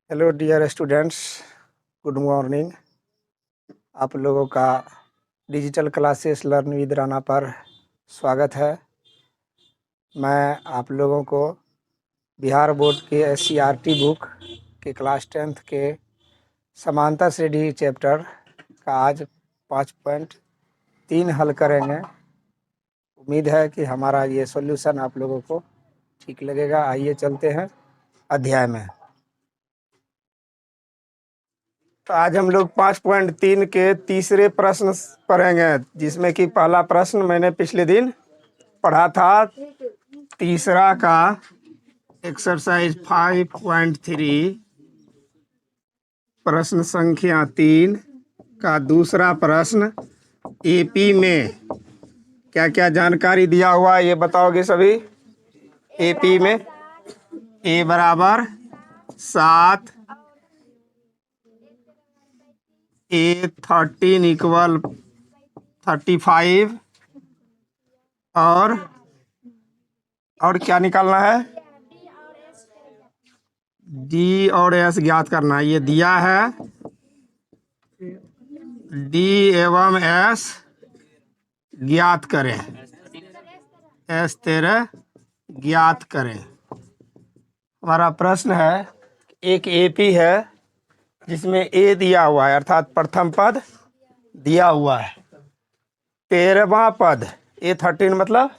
Hello dear students, good morning. आप लोगों का digital classes learn with Rana पर स्वागत है। मैं आप लोगों को बिहार बोर्ड के SCRT बुक के क्लास 10th के समांतर श्रेणी चैप्टर का आज 5.3 हल करेंगे। उम्मीद है कि हमारा ये सॉल्यूशन आप लोगों को ठीक लगेगा। आइए चलते हैं अध्याय में। तो आज हम लोग 5.3 के तीसरे प्रश्न पढ़ेंगे, जिसमें कि पहला प्रश्न मैंने पिछले दिन पढ़ा था। तीसरा का एक्सरसाइज 5.3 प्रश्न संख्या 3 का दूसरा प्रश्न, एपी में क्या क्या जानकारी दिया हुआ है ये बताओगे सभी। एपी में ए बराबर 7, A13 इक्वल 35 और क्या निकालना है, डी और एस ज्ञात करना है। ये दिया है, डी एवं एस ज्ञात करें, S13 ज्ञात करें। हमारा प्रश्न है, एक एपी है जिसमें ए दिया हुआ है, अर्थात प्रथम पद दिया हुआ है। 13वां पद, A13 मतलब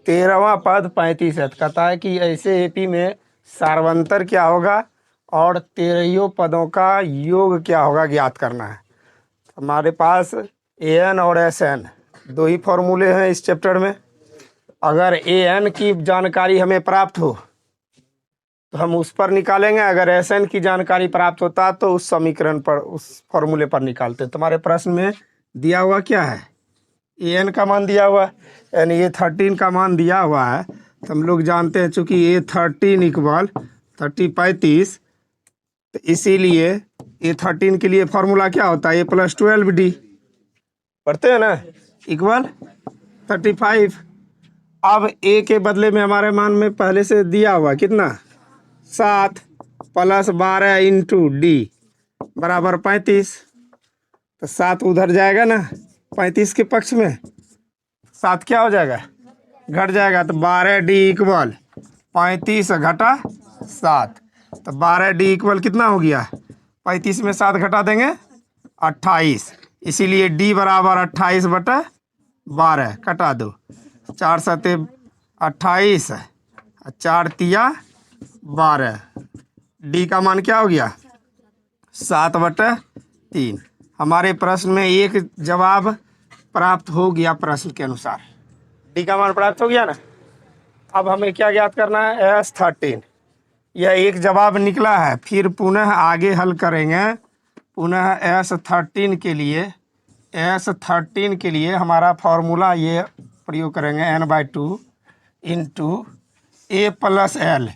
13वां पद 35 है। कहता है कि ऐसे एपी में सार्वंतर क्या होगा और 13 पदों का योग क्या होगा ज्ञात करना है। हमारे पास AN और SN दो ही फॉर्मूले हैं इस चैप्टर में। अगर AN की जानकारी हमें प्राप्त हो तो हम उस पर निकालेंगे, अगर SN की जानकारी प्राप्त होता तो उस समीकरण पर, उस फॉर्मूले पर निकालते। तुम्हारे प्रश्न में दिया हुआ क्या है, AN का मान दिया हुआ है, यानी A13 का मान दिया हुआ है। तो हम लोग जानते हैं चूंकि A13 इक्वल 35, तो इसीलिए A13 के लिए फॉर्मूला क्या होता है, A+12D पढ़ते हैं ना, इक्वल 35। अब A के बदले में हमारे मान में पहले से दिया हुआ कितना, 7 + 12 इंटू डी बराबर 35। तो 7 उधर जाएगा ना 35 के पक्ष में, 7 क्या हो जाएगा, घट जाएगा। तो 12D इक्वल 35 घटा 7, तो 12D इक्वल कितना हो गया, 35 में 7 घटा देंगे 28। इसीलिए D बराबर 28/12 कटा दो, 4 सते 28, 4 तिया 12। डी का मान क्या हो गया, 7/3। हमारे प्रश्न में एक जवाब प्राप्त हो गया। प्रश्न के अनुसार डी का मान प्राप्त हो गया ना। अब हमें क्या ज्ञात करना है, S13। यह एक जवाब निकला है, फिर पुनः आगे हल करेंगे। पुनः S13 के लिए हमारा फॉर्मूला ये प्रयोग करेंगे, n/2 इंटू A+L,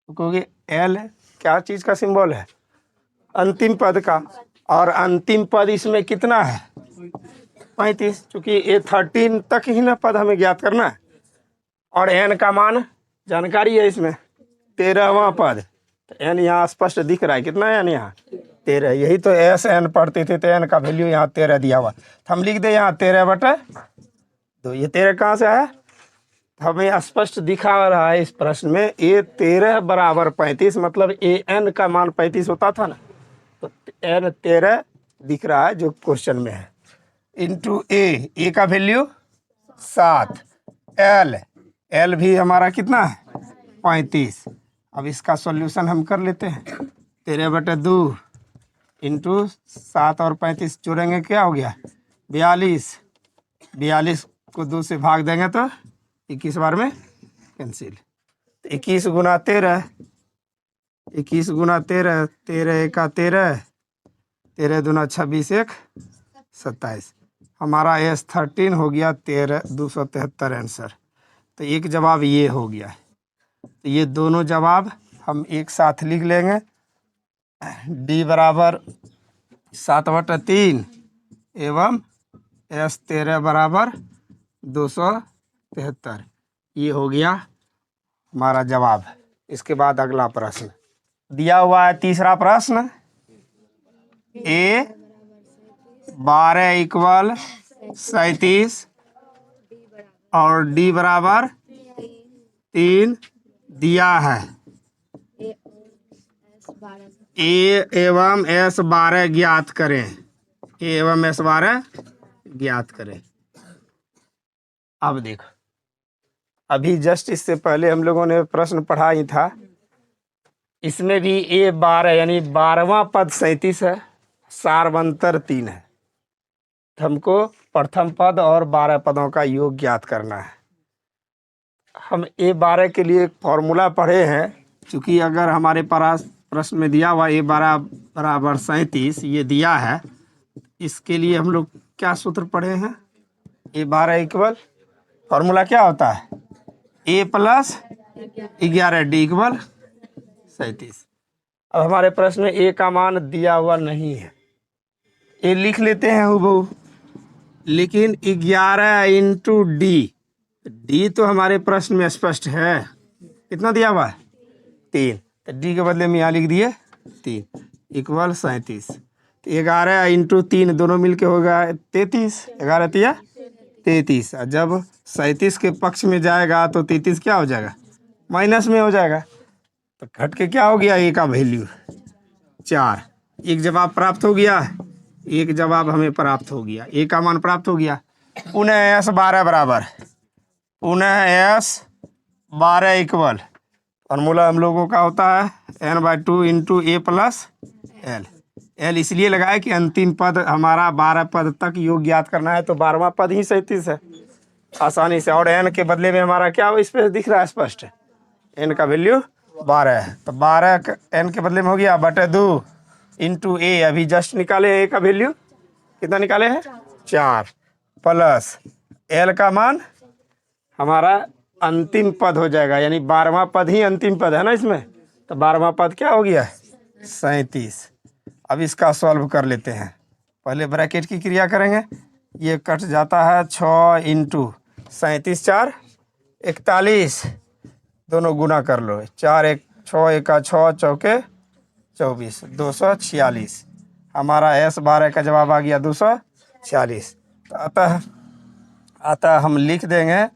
क्योंकि L क्या चीज़ का सिंबल है, अंतिम पद का। और अंतिम पद इसमें कितना है, 35, चूँकि A13 तक ही ना पद हमें ज्ञात करना है। और n का मान जानकारी है इसमें, 13वां पद। तो n यहाँ स्पष्ट दिख रहा है, कितना है n यहाँ 13। यही तो SN पढ़ते थे, तो n का वैल्यू यहाँ 13 दिया हुआ। तो हम लिख दे यहाँ 13/2। ये 13 कहाँ से आया, हमें स्पष्ट दिखा रहा है इस प्रश्न में A13 बराबर 35, मतलब AN का मान 35 होता था ना, तो n 13 दिख रहा है जो क्वेश्चन में है। इंटू ए का वैल्यू 7, L भी हमारा कितना है 35। अब इसका सॉल्यूशन हम कर लेते हैं। 13/2 इंटू 7 और 35 जोड़ेंगे, क्या हो गया 42। 42 को 2 से भाग देंगे तो 21 बार में कैंसिल। 21 गुना 13, 21 गुना 13, 13 एका 13, 13 दूना 26, 1 27। हमारा S13 हो गया 273 आंसर। तो एक जवाब ये हो गया। तो ये दोनों जवाब हम एक साथ लिख लेंगे। D बराबर 7/3 एवं S13 बराबर 273। ये हो गया हमारा जवाब। इसके बाद अगला प्रश्न, दिया हुआ है तीसरा प्रश्न, ए 12 इक्वल 37 और डी बराबर 3 दिया है। ए एवं एस 12 ज्ञात करें। ए एवं एस 12 ज्ञात करें। अब देखो, अभी जस्ट इससे पहले हम लोगों ने प्रश्न पढ़ा ही था, इसमें भी ए 12 यानी 12वां पद 37 है, सार्वंतर 3 है। तो हमको प्रथम पद और 12 पदों का योग ज्ञात करना है। हम ए 12 के लिए एक फॉर्मूला पढ़े हैं, क्योंकि अगर हमारे पास प्रश्न में दिया हुआ ए 12 बराबर 37 ये दिया है, इसके लिए हम लोग क्या सूत्र पढ़े हैं? ए 12 इक्वल, फॉर्मूला क्या होता है? ए प्लस 11 डी इक्वल 37। अब हमारे प्रश्न में ए का मान दिया हुआ नहीं है, ए लिख लेते हैं हूबहू, लेकिन 11 इंटू डी, डी तो हमारे प्रश्न में स्पष्ट है, कितना दिया हुआ है? 3, तो डी के बदले में यहाँ लिख दिए 3 इक्वल 37। तो 11 इंटू 3 दोनों मिलके होगा 33, 11 तिया 33। और जब 37 के पक्ष में जाएगा तो 33 क्या हो जाएगा? माइनस में हो जाएगा। तो घट के क्या हो गया? ए का वैल्यू 4। एक जवाब प्राप्त हो गया, एक जवाब हमें प्राप्त हो गया, ए का मान प्राप्त हो गया। पुनः एस 12 बराबर, पुनः एस 12 इक्वल, फॉर्मूला हम लोगों का होता है n/2 इंटू ए प्लस एल। एल इसलिए लगाए कि अंतिम पद हमारा 12 पद तक योग ज्ञात करना है, तो 12वां पद ही 37 है आसानी से। और एन के बदले में हमारा क्या हो, इस पे दिख रहा है स्पष्ट, एन का वैल्यू 12 है, तो 12 एन के बदले में हो गया बटे 2 इंटू ए, अभी जस्ट निकाले ए का वैल्यू, कितना निकाले हैं? 4 प्लस एल का मान हमारा अंतिम पद हो जाएगा, यानी 12वां पद ही अंतिम पद है ना इसमें, तो 12वां पद क्या हो गया? 37। अब इसका सॉल्व कर लेते हैं। पहले ब्रैकेट की क्रिया करेंगे, ये कट जाता है 6 इंटू 37 4 41, दोनों गुना कर लो, 4 1 6 1 6 चौके 24, 246। हमारा एस 12 का जवाब आ गया 246। तो अतः हम लिख देंगे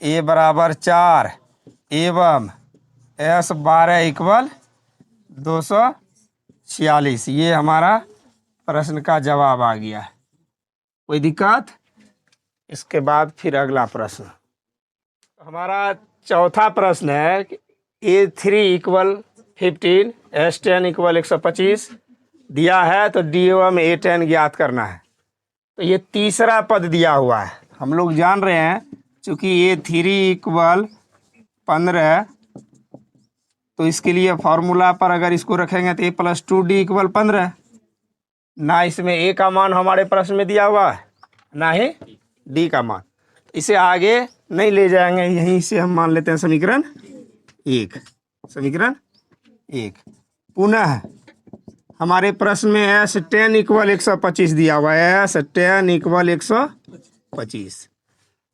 ए बराबर 4 एवं एस 12 इक्वल 246। ये हमारा प्रश्न का जवाब आ गया। कोई दिक्कत? इसके बाद फिर अगला प्रश्न, हमारा चौथा प्रश्न है कि A3 इक्वल 15, S10 इक्वल 125 दिया है, तो डी एवं A10 ज्ञात करना है। तो ये तीसरा पद दिया हुआ है, हम लोग जान रहे हैं चूँकि A3 इक्वल 15, तो इसके लिए फार्मूला पर अगर इसको रखेंगे तो A+2D इक्वल 15। ना इसमें ए का मान हमारे प्रश्न में दिया हुआ है, ना ही डी का मान, इसे आगे नहीं ले जाएंगे, यहीं से हम मान लेते हैं समीकरण 1। समीकरण 1 पुनः हमारे प्रश्न में S10 इक्वल 125 दिया हुआ है, S10 इक्वल 125,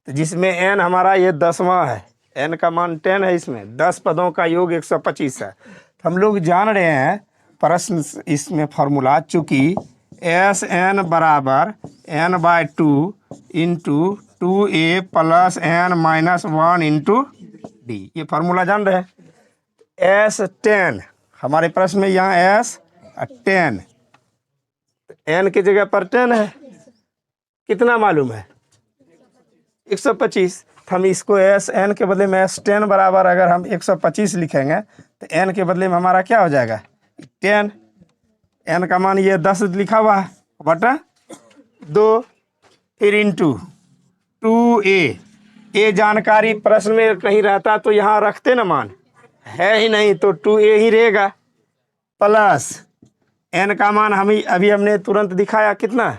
तो जिसमें n हमारा ये 10वां है, n का मान 10 है, इसमें 10 पदों का योग 125 है। तो हम लोग जान रहे हैं प्रश्न इसमें फार्मूला, चूँकि Sn बराबर n/2 into 2a plus n-1 into D, ये फार्मूला जान रहे हैं। S10 हमारे प्रश्न में यहाँ S10, n की जगह पर 10 है, कितना मालूम है? 125। हम इसको n के बदले में S10 बराबर अगर हम 125 लिखेंगे तो n के बदले में हमारा क्या हो जाएगा? 10। n का मान ये 10 लिखा हुआ है बटा 2, फिर इंटू 2a। ए जानकारी प्रश्न में कहीं रहता तो यहाँ रखते ना, मान है ही नहीं तो 2a ही रहेगा, प्लस n का मान अभी हमने तुरंत दिखाया कितना?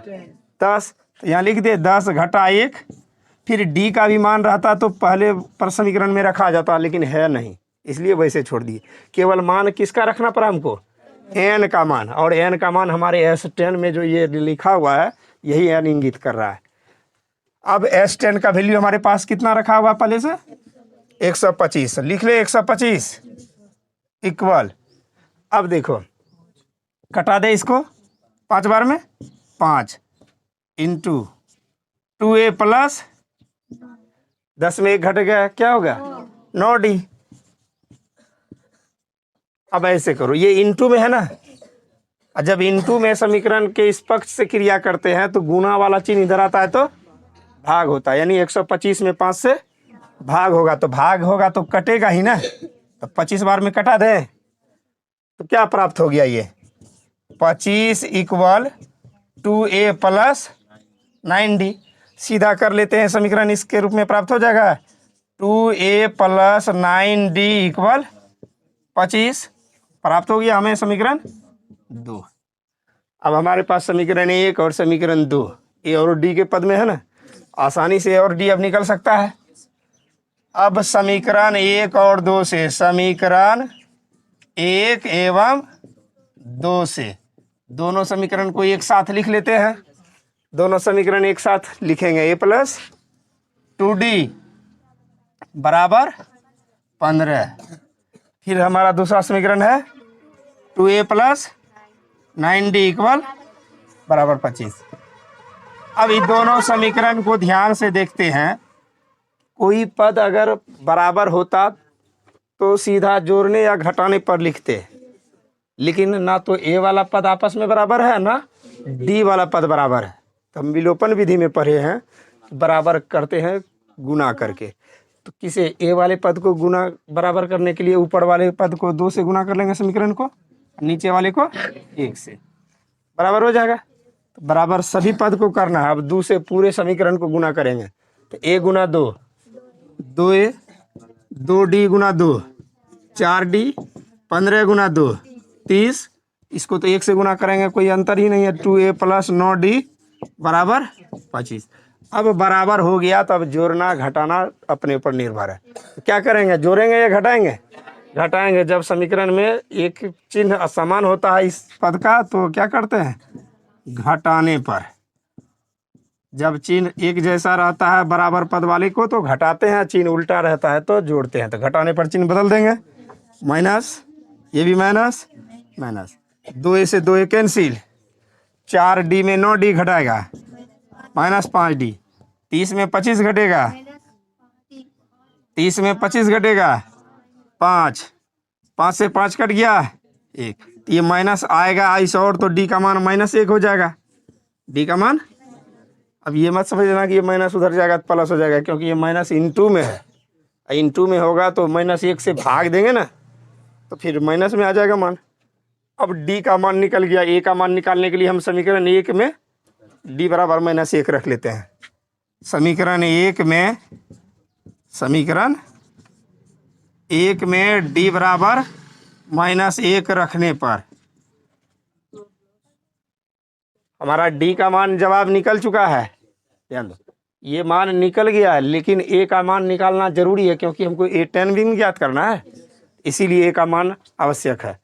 10, तो यहाँ लिख दे 10 घटा 1। फिर डी का भी मान रहता तो पहले पर समीकरण में रखा जाता, लेकिन है नहीं, इसलिए वैसे छोड़ दिए। केवल मान किसका रखना पड़ा हमको? एन का मान, और एन का मान हमारे S10 में जो ये लिखा हुआ है यही एन इंगित कर रहा है। अब S10 का वैल्यू हमारे पास कितना रखा हुआ पहले से? 125, लिख ले 125 इक्वल, अब देखो, कटा दे इसको 5 बार में, 5 इंटू 2a प्लस 10 में 1 घट गया, क्या होगा 9d। अब ऐसे करो, ये इंटू में है ना, और जब इंटू में समीकरण के इस पक्ष से क्रिया करते हैं तो गुना वाला चिन्ह इधर आता है तो भाग होता है, यानी 125 में 5 से भाग होगा, तो भाग होगा तो कटेगा ही ना, तो 25 बार में कटा दे तो क्या प्राप्त हो गया, ये 25 इक्वल 2a प्लस 9d। सीधा कर लेते हैं समीकरण, इसके रूप में प्राप्त हो जाएगा 2a प्लस 9d इक्वल 25। प्राप्त हो गया हमें समीकरण 2। अब हमारे पास समीकरण 1 और समीकरण 2 ए और डी के पद में है ना, आसानी से ए और डी अब निकल सकता है। अब समीकरण 1 और 2 से, समीकरण 1 एवं 2 से दोनों समीकरण को एक साथ लिख लेते हैं। दोनों समीकरण एक साथ लिखेंगे, ए प्लस 2d बराबर 15। फिर हमारा दूसरा समीकरण है 2a प्लस 9d इक्वल बराबर 25। अब इन दोनों समीकरण को ध्यान से देखते हैं। कोई पद अगर बराबर होता तो सीधा जोड़ने या घटाने पर लिखते, लेकिन ना तो ए वाला पद आपस में बराबर है ना डी वाला पद बराबर है। तो हम विलोपन विधि में पढ़े हैं, बराबर करते हैं गुना करके। तो किसे ए वाले पद को गुना बराबर करने के लिए ऊपर वाले पद को 2 से गुना कर लेंगे समीकरण को, नीचे वाले को 1 से, बराबर हो जाएगा। तो बराबर सभी पद को करना है। अब 2 से पूरे समीकरण को गुना करेंगे तो a Guna 2, 2a, 2d Guna 2 4d, 15 गुना 2 30, इसको तो 1 से गुना करेंगे, कोई अंतर ही नहीं है। 2a प्लस 9d बराबर 25। अब बराबर हो गया तो अब जोड़ना घटाना अपने ऊपर निर्भर है। तो क्या करेंगे, जोड़ेंगे या घटाएंगे? घटाएंगे। जब समीकरण में एक चिन्ह असमान होता है इस पद का तो क्या करते हैं, घटाने पर। जब चिन्ह एक जैसा रहता है बराबर पद वाले को तो घटाते हैं, चिन्ह उल्टा रहता है तो जोड़ते हैं। तो घटाने पर चिन्ह बदल देंगे, माइनस, ये भी माइनस माइनस, 2a से 2a कैंसिल, 4d में 9d घटाएगा माइनस 5d, 30 में 25 घटेगा, 30 में 25 घटेगा 5, 5 से 5 कट गया 1, ये माइनस आएगा इस और, तो d का मान -1 हो जाएगा। d का मान, अब ये मत समझना कि ये माइनस उधर जाएगा तो प्लस हो जाएगा, क्योंकि ये माइनस इंटू में है, इंटू में होगा तो -1 से भाग देंगे ना तो फिर माइनस में आ जाएगा मान। अब d का मान निकल गया, a का मान निकालने के लिए हम समीकरण 1 में d बराबर -1 रख लेते हैं। समीकरण 1 में d बराबर -1 रखने पर हमारा d का मान जवाब निकल चुका है। ध्यान दो, ये मान निकल गया है, लेकिन a का मान निकालना जरूरी है क्योंकि हमको a10 भी ज्ञात करना है, इसीलिए a का मान आवश्यक है।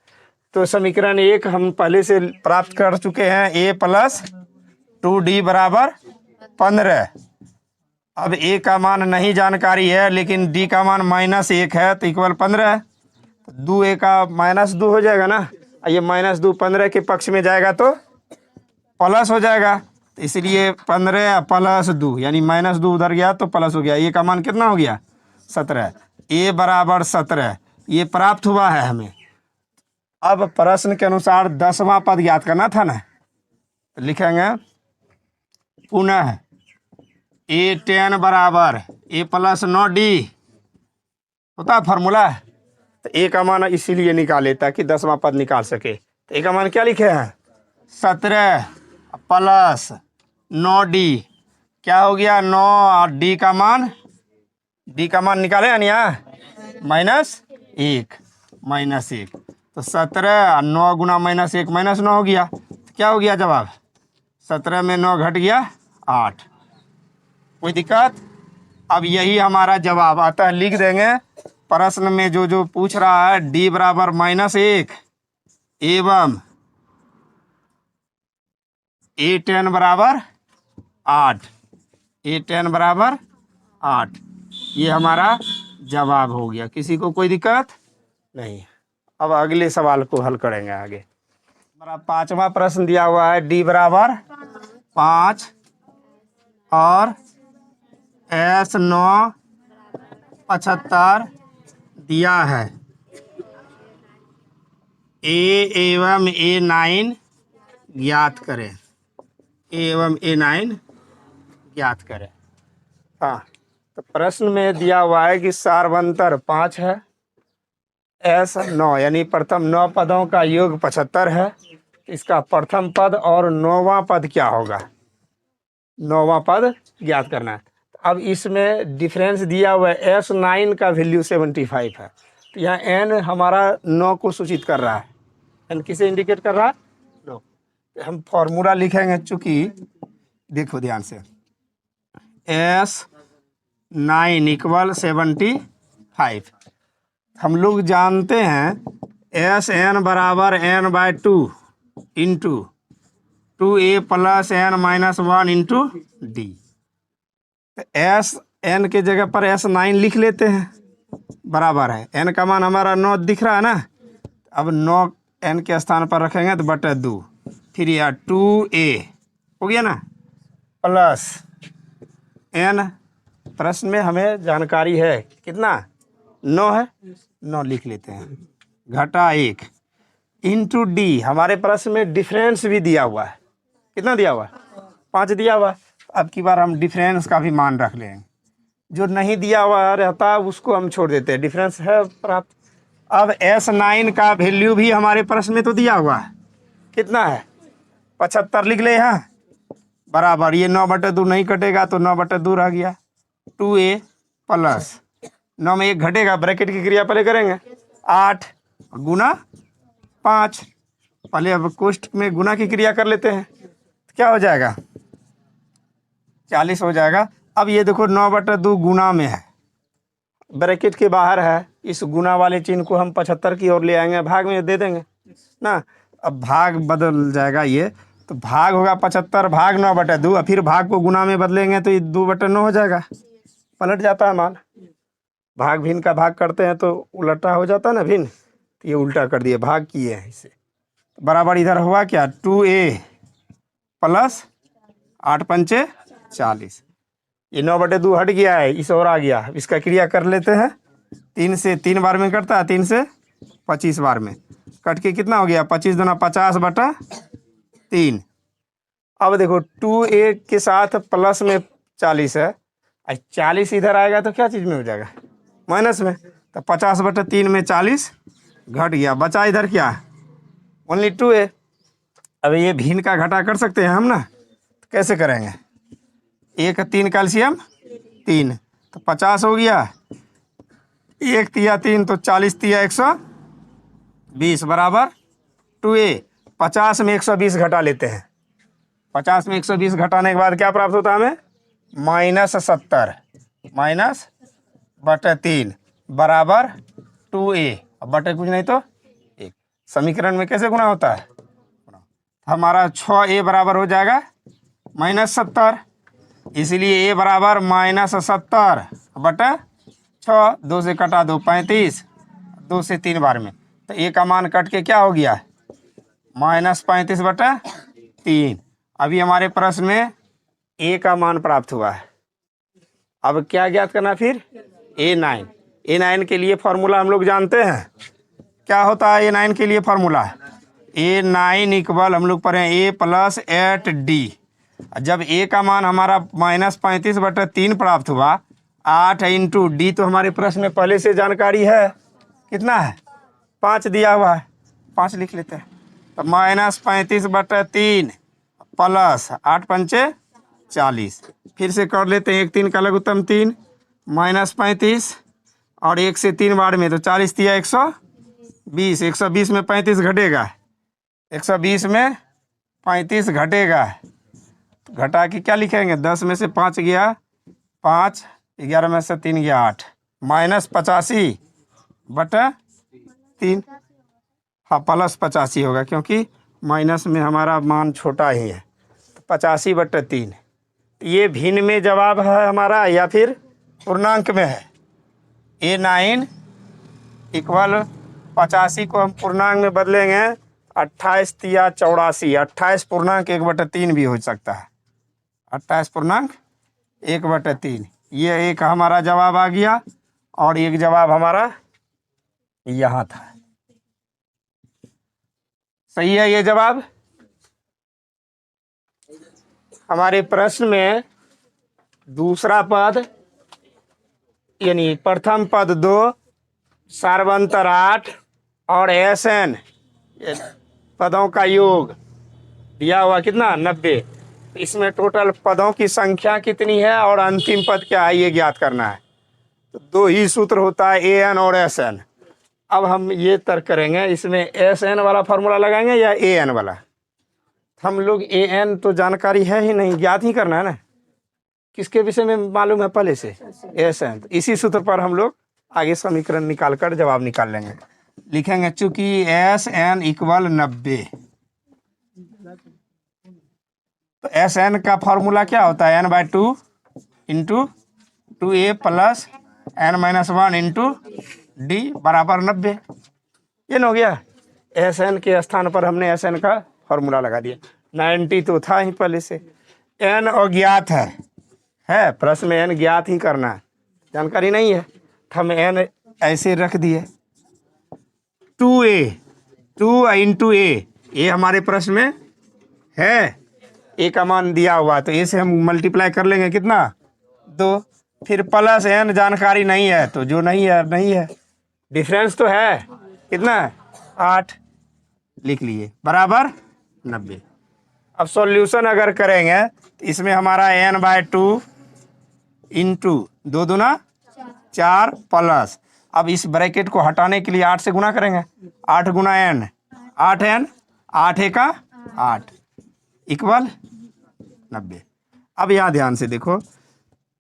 तो समीकरण 1 हम पहले से प्राप्त कर चुके हैं, a प्लस 2d बराबर 15। अब a का मान नहीं जानकारी है, लेकिन d का मान -1 है तो इक्वल 15। 2a का -2 हो जाएगा ना, ये -2 15 के पक्ष में जाएगा तो प्लस हो जाएगा, तो इसलिए 15 प्लस 2 यानी -2 उधर गया तो प्लस हो गया। a का मान कितना हो गया 17, a बराबर 17, ये प्राप्त हुआ है हमें। अब प्रश्न के अनुसार 10वां पद याद करना था ना, तो लिखेंगे पुनः a10 बराबर a प्लस 9d होता है फार्मूला, तो a का मान इसीलिए निकाले ताकि 10वां पद निकाल सके। तो a का मान क्या लिखे हैं 17 प्लस 9d, क्या हो गया 9, और d का मान निकाले यानी -1 तो 17 9 गुना -1 -9 हो गया, तो क्या हो गया जवाब 17 में 9 घट गया 8। कोई दिक्कत? अब यही हमारा जवाब आता है, लिख देंगे प्रश्न में जो पूछ रहा है d बराबर -1 एवं a10 बराबर 8, a10 बराबर 8, ये हमारा जवाब हो गया। किसी को कोई दिक्कत नहीं। अब अगले सवाल को हल करेंगे आगे। हमारा पांचवा प्रश्न दिया हुआ है डी बराबर 5 और S 9 75 दिया है। ए एवं A9 ज्ञात करें। ए एवं A9 ज्ञात करें। हाँ, तो प्रश्न में दिया हुआ है कि सार्वंतर 5 है, S 9 यानी प्रथम 9 पदों का योग 75 है। इसका प्रथम पद और 9वां पद क्या होगा, 9वां पद ज्ञात करना है। अब इसमें डिफरेंस दिया हुआ है S9 का वैल्यू 75 है, तो यहाँ n हमारा 9 को सूचित कर रहा है। n किसे इंडिकेट कर रहा है, 9। हम फॉर्मूला लिखेंगे, चूंकि देखो ध्यान से, S9 = 75। हम लोग जानते हैं Sn बराबर n/2 into 2a + n-1 into D. तो Sn के जगह पर S9 लिख लेते हैं, बराबर है n का मान हमारा 9 दिख रहा है ना। अब 9 n के स्थान पर रखेंगे तो बटे 2, फिर यह 2a हो गया ना, प्लस n। प्रश्न में हमें जानकारी है कितना, 9 है, 9 लिख लेते हैं, घटा 1 इंटू डी। हमारे प्रश्न में डिफरेंस भी दिया हुआ है, कितना दिया हुआ है, 5 दिया हुआ है। अब की बार हम डिफरेंस का भी मान रख लेंगे, जो नहीं दिया हुआ रहता उसको हम छोड़ देते हैं, डिफरेंस है प्राप्त। अब S9 का वैल्यू भी हमारे प्रश्न में तो दिया हुआ है, कितना है, 75 लिख ले यहाँ, बराबर ये 9/2 नहीं कटेगा तो 9/2 रह गया, 2a प्लस 9 में 1 घटेगा, ब्रैकेट की क्रिया पहले करेंगे, 8 गुना 5। पहले अब कोष्ठ में गुना की क्रिया कर लेते हैं, तो क्या हो जाएगा, 40 हो जाएगा। अब ये देखो 9/2 गुना में है, ब्रैकेट के बाहर है, इस गुना वाले चिन्ह को हम 75 की ओर ले आएंगे, भाग में दे देंगे ना। अब भाग बदल जाएगा ये, तो भाग होगा 75 भाग 9/2, और फिर भाग को गुना में बदलेंगे तो ये 2/9 हो जाएगा, पलट जाता है मान। भाग भिन्न का भाग करते हैं तो उल्टा हो जाता है ना भिन्न, तो ये उल्टा कर दिए, भाग किए हैं इसे, बराबर इधर हुआ क्या, 2a प्लस 8 पंचे 40। ये 9/2 हट गया है, इस ओर आ गया, इसका क्रिया कर लेते हैं। 3 से 3 बार में कटता है, 3 से 25 बार में कट के कितना हो गया, 25 दूना 50/3। अब देखो 2a के साथ प्लस में 40 है, 40 इधर आएगा तो क्या चीज़ में हो जाएगा, माइनस में, तो 50/3 में 40 घट गया, बचा इधर क्या, ओनली 2a। अब ये भिन्न का घटा कर सकते हैं हम ना, तो कैसे करेंगे, 1 3 कैल्शियम 3, तो 50 हो गया, 1 तिया 3 तो 40 तिया 120 बराबर 2a। 50 में 120 घटा लेते हैं, 50 में 120 घटाने के बाद क्या प्राप्त होता है हमें, -70 -/3 बराबर 2a। अब बटे कुछ नहीं तो 1। समीकरण में कैसे गुना होता है, हमारा 6a बराबर हो जाएगा -70, इसलिए a बराबर -70 बटा 6, 2 से कटा 2 35, 2 से 3 बार में, तो a का मान कट के क्या हो गया, -35/3। अभी हमारे प्रश्न में a का मान प्राप्त हुआ है। अब क्या ज्ञात करना फिर, A9 के लिए फॉर्मूला हम लोग जानते हैं, क्या होता है A9 के लिए फॉर्मूला, A9 = हम लोग पढ़े a + 8d। जब a का मान हमारा -35/3 प्राप्त हुआ, 8 इंटू डी तो हमारे प्रश्न में पहले से जानकारी है, कितना है, 5 दिया हुआ है, 5 लिख लेते हैं, तो -35/3 प्लस 8 पंचे 40, फिर से कर लेते हैं, 1 3 का लघुत्तम 3, -35 और 1 से 3 बार में तो 40 तिया 120, 120 में 35 घटेगा, 120 में 35 घटेगा, घटा के क्या लिखेंगे, 10 में से 5 गया 5, 11 में से 3 गया 8, -85/3। हाँ +85 होगा, क्योंकि माइनस में हमारा मान छोटा ही है, तो 85/3। ये भिन्न में जवाब है हमारा या फिर पूर्णांक में है, A9 = 85 को हम पूर्णांक में बदलेंगे 28 तिया 84, 28 पूर्णांक 1/3 भी हो सकता है, 28 पूर्णांक 1/3। ये एक हमारा जवाब आ गया और एक जवाब हमारा यहाँ था। सही है ये जवाब। हमारे प्रश्न में दूसरा पद यानी प्रथम पद 2, सार्वंतर 8 और SN पदों का योग दिया हुआ कितना 90। इसमें टोटल पदों की संख्या कितनी है और अंतिम पद क्या है ये ज्ञात करना है। तो 2 ही सूत्र होता है AN और SN। अब हम ये तर्क करेंगे इसमें SN वाला फॉर्मूला लगाएंगे या AN वाला। हम लोग AN तो जानकारी है ही नहीं, ज्ञात ही करना है ना। किसके विषय में मालूम है पहले से SN। तो इसी सूत्र पर हम लोग आगे समीकरण निकाल कर जवाब निकाल लेंगे। लिखेंगे चूंकि SN = 90, तो SN का फॉर्मूला क्या होता है n/2 × 2a + n-1 × d बराबर 90। ये न हो गया। SN के स्थान पर हमने SN का फॉर्मूला लगा दिया। 90 तो था ही पहले से। n अज्ञात है प्रश्न में n ज्ञात ही करना है, जानकारी नहीं है तो हम n ऐसे रख दिए। 2a 2 × a, ये हमारे प्रश्न में है, a का मान दिया हुआ तो a से हम मल्टीप्लाई कर लेंगे कितना 2, फिर प्लस n जानकारी नहीं है तो जो नहीं है, डिफरेंस तो है कितना 8 लिख लिए बराबर 90। अब सॉल्यूशन अगर करेंगे तो इसमें हमारा n/2 × 2 दूना 4 प्लस, अब इस ब्रैकेट को हटाने के लिए 8 से गुना करेंगे, 8 × n 8n 8 × 8 = 90। अब यहाँ ध्यान से देखो,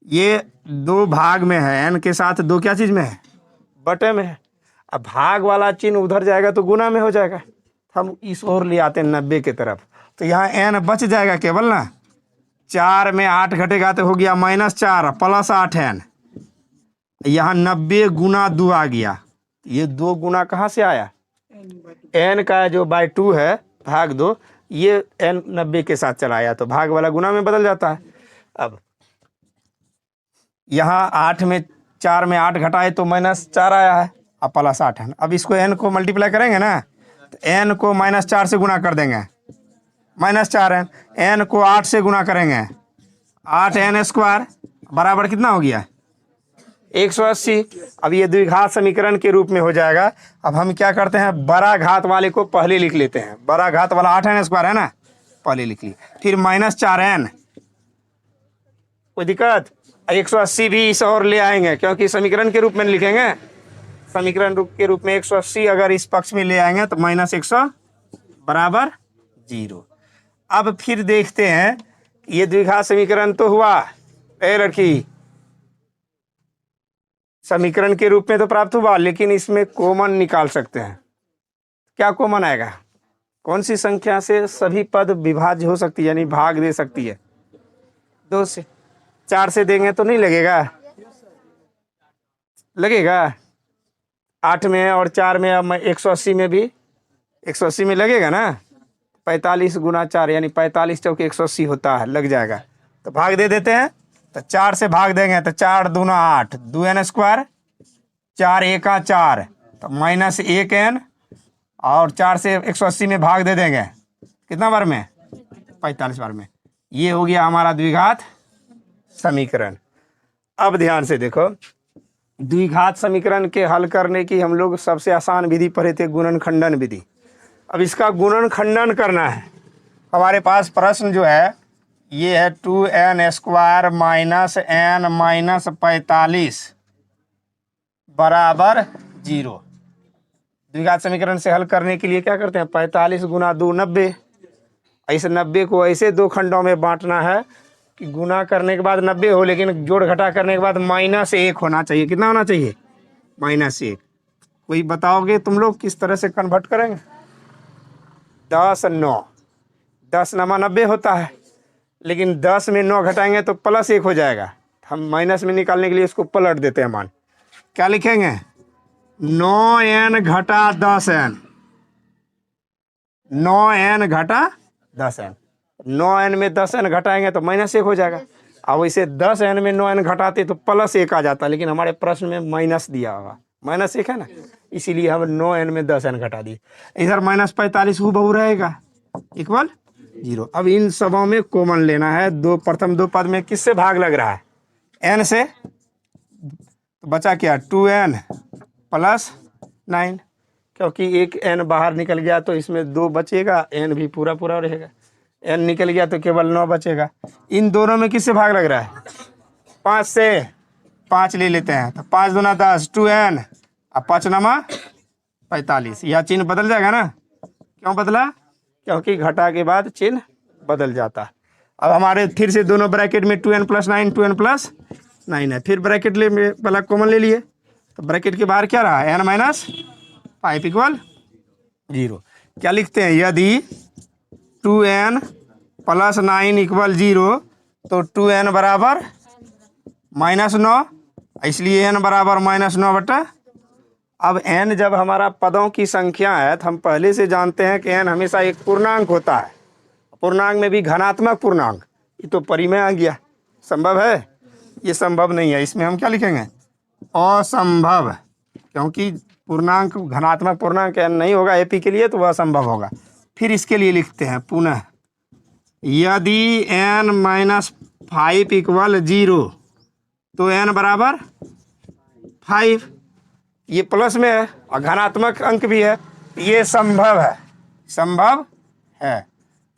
ये 2 भाग में है, n के साथ 2 क्या चीज में है बटे में है। अब भाग वाला चिन्ह उधर जाएगा तो गुना में हो जाएगा, हम इस ओर ले आते हैं 90 की तरफ, तो यहाँ n बच जाएगा केवल ना। 4 में 8 घटेगा तो हो गया -4 प्लस 8n। यहाँ 90 × 2 आ गया। ये 2 गुना कहाँ से आया, n का जो /2 है भाग 2, ये n 90 के साथ चला आया तो भाग वाला गुना में बदल जाता है। अब यहाँ 8 में 4 में 8 घटाए तो -4 आया है, अब प्लस 8n। अब इसको n को मल्टीप्लाई करेंगे ना तो n को -4 से गुना कर देंगे, -4n, n को 8 से गुना करेंगे 8n² बराबर कितना हो गया 180। अब ये द्विघात समीकरण के रूप में हो जाएगा। अब हम क्या करते हैं, बड़ा घात वाले को पहले लिख लेते हैं। बड़ा घात वाला 8n² है ना, पहले लिख लिए, फिर -4n, कोई दिक्कत। 180 भी इस और ले आएंगे क्योंकि समीकरण के रूप में लिखेंगे, समीकरण रूप के रूप में 180 अगर इस पक्ष में ले आएंगे तो -100 बराबर 0। अब फिर देखते हैं ये द्विघात समीकरण तो हुआ, लड़की समीकरण के रूप में तो प्राप्त हुआ, लेकिन इसमें कॉमन निकाल सकते हैं। क्या कॉमन आएगा, कौन सी संख्या से सभी पद विभाज्य हो सकती है यानी भाग दे सकती है 2 से। 4 से देंगे तो नहीं लगेगा, लगेगा 8 में और 4 में, अब 180 में भी 180 में लगेगा ना। 45 × 4 यानी 45 × 180 होता है, लग जाएगा। तो भाग दे देते हैं, तो 4 से भाग देंगे तो 4 दूना 8 2n², 4 × 4 तो -1n, और 4 से 180 में भाग दे देंगे कितना बार में 45 बार में। ये हो गया हमारा द्विघात समीकरण। अब ध्यान से देखो, द्विघात समीकरण के हल करने की हम लोग सबसे आसान विधि पढ़े थे, गुणन खंडन विधि। अब इसका गुणन खंडन करना है। हमारे पास प्रश्न जो है ये है 2n² - n - 45 बराबर 0। द्विघात समीकरण से हल करने के लिए क्या करते हैं, 45 × 2 90। ऐसे 90 को ऐसे 2 खंडों में बांटना है कि गुना करने के बाद 90 हो, लेकिन जोड़ घटा करने के बाद -1 होना चाहिए। कितना होना चाहिए -1। कोई बताओगे तुम लोग किस तरह से कन्वर्ट करेंगे। 10 9 10 नमा 90 होता है, लेकिन 10 में 9 घटाएंगे तो +1 हो जाएगा। हम माइनस में निकालने के लिए इसको पलट देते हैं मान। क्या लिखेंगे 9n घटा 10n, 9n घटा 10n, 9n में 10n घटाएंगे तो -1 हो जाएगा। अब इसे 10n में 9n घटाते तो +1 आ जाता, लेकिन हमारे प्रश्न में माइनस दिया हुआ, -1 है ना, इसीलिए हम 9n में 10n घटा दिए। इधर -45 हूबहू रहेगा, इक्वल 0। अब इन सबों में कॉमन लेना है, प्रथम दो पद में किससे भाग लग रहा है, n से, तो बचा क्या 2n + 9, क्योंकि एक n बाहर निकल गया तो इसमें 2 बचेगा, n भी पूरा पूरा रहेगा, n निकल गया तो केवल 9 बचेगा। इन दोनों में किससे भाग लग रहा है, 5 से, 5 ले लेते हैं, तो 5 दूना 10, 2n, अब 5 नमा 45, यह चिन्ह बदल जाएगा ना, क्यों बदला, क्योंकि घटा के बाद चिन्ह बदल जाता। अब हमारे फिर से दोनों ब्रैकेट में 2n + 9, 2n + 9 है, फिर ब्रैकेट ले वाला कॉमन ले लिए, तो ब्रैकेट के बाहर क्या रहा, n - 5 = 0। क्या लिखते हैं, यदि 2n + 9 = 0 तो 2n बराबर -9, इसलिए n बराबर -9 अब n जब हमारा पदों की संख्या है तो हम पहले से जानते हैं कि n हमेशा एक पूर्णांक होता है, पूर्णांक में भी घनात्मक पूर्णांक, ये तो परिमेय आ गया, संभव है, ये संभव नहीं है, इसमें हम क्या लिखेंगे, असंभव, क्योंकि पूर्णांक घनात्मक पूर्णांक n नहीं होगा एपी के लिए, तो वह असंभव होगा। फिर इसके लिए लिखते हैं पुनः, यदि n - 5 = 0 तो n बराबर 5, ये प्लस में है और घनात्मक अंक भी है, ये संभव है, संभव है।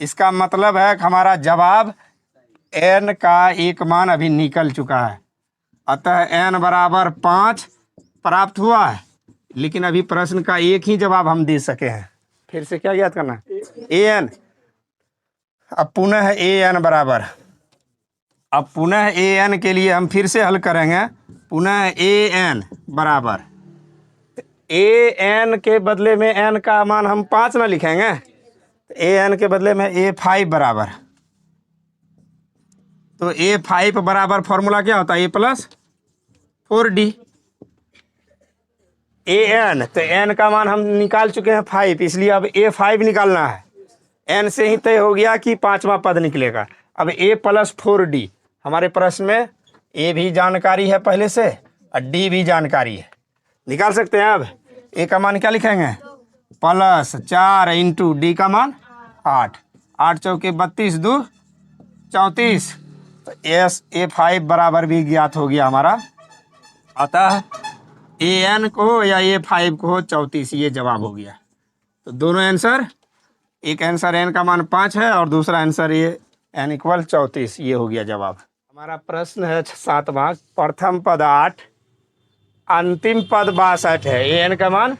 इसका मतलब है कि हमारा जवाब n का एक मान अभी निकल चुका है, अतः n बराबर 5 प्राप्त हुआ है, लेकिन अभी प्रश्न का एक ही जवाब हम दे सके हैं। फिर से क्या याद करना है, an, अब पुनः an बराबर, अब पुनः an के लिए हम फिर से हल करेंगे, पुनः an बराबर, an के बदले में n का मान हम 5 ना लिखेंगे, an के बदले में a5 बराबर, तो a5 बराबर फॉर्मूला क्या होता है, a + 4d, an, तो n का मान हम निकाल चुके हैं 5, इसलिए अब a5 निकालना है, n से ही तय हो गया कि 5वां पद निकलेगा। अब a + 4d, हमारे प्रश्न में a भी जानकारी है पहले से और d भी जानकारी है, निकाल सकते हैं। अब a का मान क्या लिखेंगे, +4 × d का मान 8, 8 चौके 32, 2 34, तो a5 बराबर भी ज्ञात हो गया हमारा, अतः an को या a5 को 34, ये जवाब हो गया। तो दोनों आंसर, एक आंसर n का मान 5 है और दूसरा आंसर ये n = 34, ये हो गया जवाब। हमारा प्रश्न है 7वां, प्रथम पद 8, अंतिम पद 62 है, an का मान,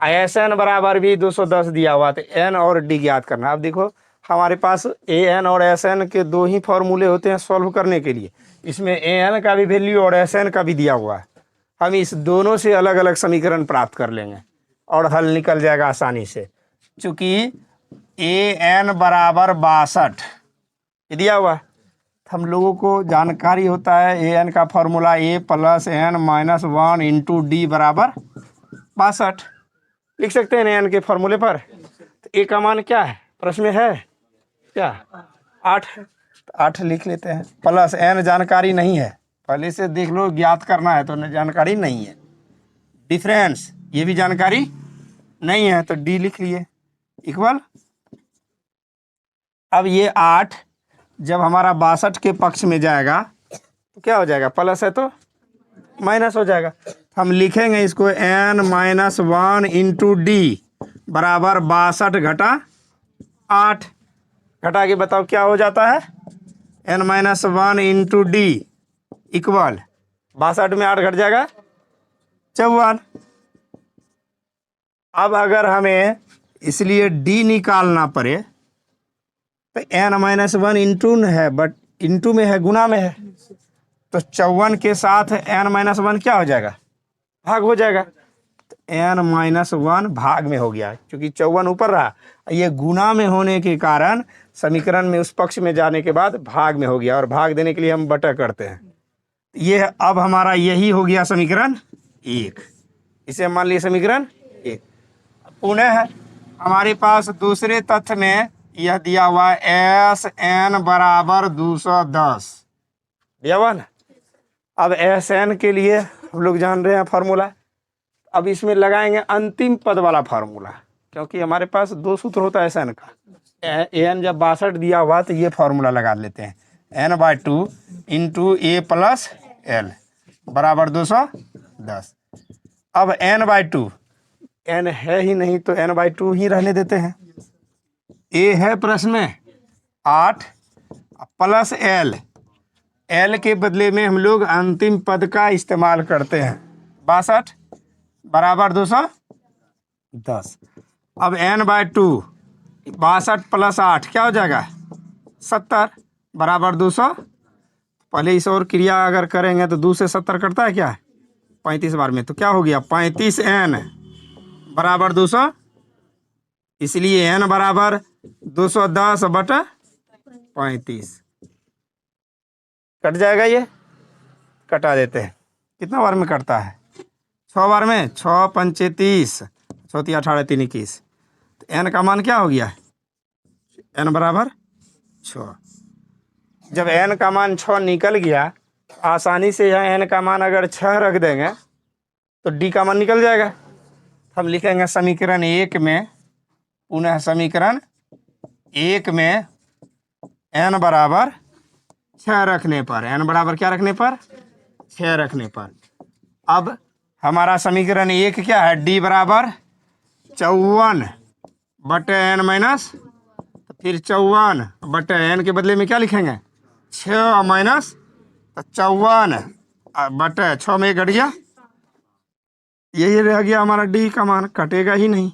Sn बराबर भी 210 दिया हुआ, तो n और d ज्ञात करना। अब देखो हमारे पास an और Sn के दो ही फॉर्मूले होते हैं सॉल्व करने के लिए, इसमें an का भी वैल्यू और Sn का भी दिया हुआ है, हम इस दोनों से अलग अलग समीकरण प्राप्त कर लेंगे और हल निकल जाएगा आसानी से। चूँकि an बराबर 62 दिया हुआ, हम लोगों को जानकारी होता है an का फॉर्मूला a + n - 1 × d बराबर 62, लिख सकते हैं n के फॉर्मूले पर। तो a का मान क्या है, प्रश्न में है क्या, 8 है, तो 8 लिख लेते हैं, प्लस n जानकारी नहीं है, पहले से देख लो, ज्ञात करना है तो जानकारी नहीं है, डिफरेंस ये भी जानकारी नहीं है, तो d लिख लिए, इक्वल। अब ये 8 जब हमारा 62 के पक्ष में जाएगा तो क्या हो जाएगा, प्लस है तो माइनस हो जाएगा, हम लिखेंगे इसको n - 1 × d बराबर 62 घटा 8, घटा के बताओ क्या हो जाता है, n - 1 × d इक्वल 62 में 8 घट जाएगा 54। अब अगर हमें इसलिए d निकालना पड़े तो n - 1 है, बट इंटू में है, गुना में है, तो 54 के साथ n - 1 क्या हो जाएगा, भाग हो जाएगा, तो n - 1 भाग में हो गया, क्योंकि 54 ऊपर रहा, ये गुना में होने के कारण समीकरण में उस पक्ष में जाने के बाद भाग में हो गया, और भाग देने के लिए हम बटा करते हैं, ये अब हमारा यही हो गया समीकरण 1। इसे मान लिया समीकरण 1। पुनः हमारे पास दूसरे तथ्य में यह दिया हुआ है एस एन बराबर 210 दिया हुआ ना। अब एस एन के लिए हम लोग जान रहे हैं फार्मूला। अब इसमें लगाएंगे अंतिम पद वाला फार्मूला, क्योंकि हमारे पास 2 सूत्र होता है एस एन का। एन जब 62 दिया हुआ तो ये फार्मूला लगा लेते हैं, n/2 इंटू ए प्लस एल बराबर 210। अब n/2 n है ही नहीं तो n/2 ही रहने देते हैं। ए है प्रश्न में 8 प्लस एल, एल के बदले में हम लोग अंतिम पद का इस्तेमाल करते हैं 62 बराबर 210। अब n/2 62 प्लस 8 क्या हो जाएगा 70 बराबर 200। पहले इस और क्रिया अगर करेंगे तो 2 से 70 कटता है क्या 35 बार में, तो क्या हो गया 35n बराबर 200। इसलिए n बराबर 210/35 कट जाएगा। ये कटा देते हैं, कितना बार में कटता है 6 बार में, 6 पंचे 30, 6 3 18 3 21। तो n का मान क्या हो गया n बराबर 6। जब n का मान 6 निकल गया, आसानी से यहाँ n का मान अगर 6 रख देंगे तो d का मान निकल जाएगा। हम लिखेंगे समीकरण 1 में, पुनः समीकरण 1 में n बराबर 6 रखने पर, n बराबर क्या रखने पर 6 रखने पर। अब हमारा समीकरण 1 क्या है d बराबर 54/n माइनस, तो फिर 54/n के बदले में क्या लिखेंगे 6 माइनस 54/6 में घट गया, यही रह गया हमारा डी का मान, कटेगा ही नहीं।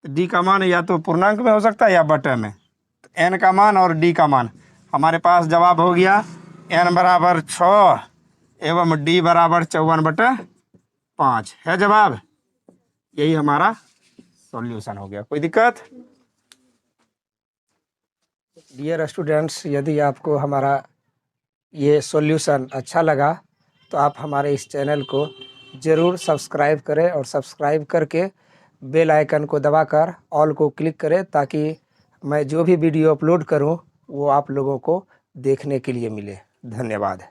डी का मान या तो पूर्णांक में हो सकता है या बटे में। तो एन का मान और डी का मान हमारे पास जवाब हो गया एन बराबर 6 एवं डी बराबर 54/5 है जवाब। यही हमारा सॉल्यूशन हो गया। कोई दिक्कत? डियर स्टूडेंट्स, यदि आपको हमारा ये सॉल्यूशन अच्छा लगा तो आप हमारे इस चैनल को ज़रूर सब्सक्राइब करें और सब्सक्राइब करके बेल आइकन को दबाकर ऑल को क्लिक करें, ताकि मैं जो भी वीडियो अपलोड करूं वो आप लोगों को देखने के लिए मिले। धन्यवाद।